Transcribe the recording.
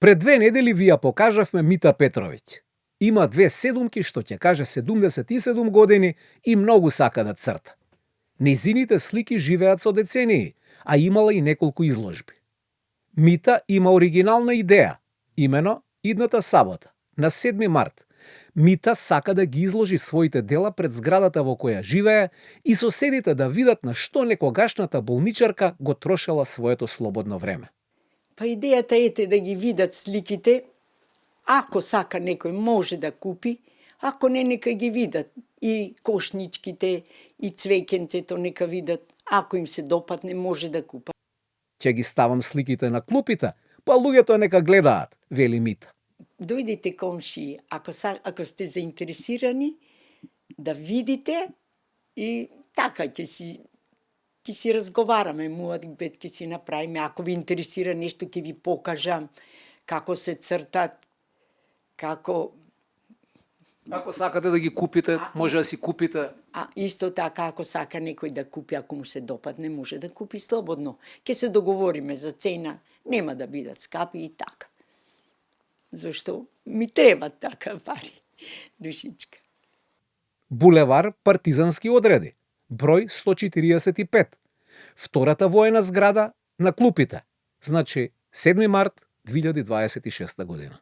Пред 2 недели ви ја покажавме Мита Петровиќ. Има 2 седумки што ќе каже 77 години и многу сака да црта. Нејзините слики живеат со децении, а имала и неколку изложби. Мита има оригинална идеја, имено идната сабота, на 7 март. Мита сака да ги изложи своите дела пред зградата во која живее и соседите да видат на што некогашната болничарка го трошела своето слободно време. Па идејата ете да ги видат сликите, ако сака некој може да купи, ако не нека ги видат и кошничките и цвеќенцето нека видат, ако им се допадне може да купат. Ќе ги ставам сликите на клупите, па луѓето нека гледаат, вели Мита. Дојдете комши, ако сте заинтересирани да видите и така ќе си разговараме, муабет ќе си направиме, ако ви интересира нешто ќе ви покажам како се цртат, како... Ако сакате да ги купите, може да си купите. А исто така, ако сака некој да купи, ако му се допадне, може да купи слободно. Ќе се договориме за цена, нема да бидат скапи и така. Зашто ми треба така пари, душичка. Булевар Партизански одреди, број 145. Втората воена зграда на клупите, значи 7 март 2026 година.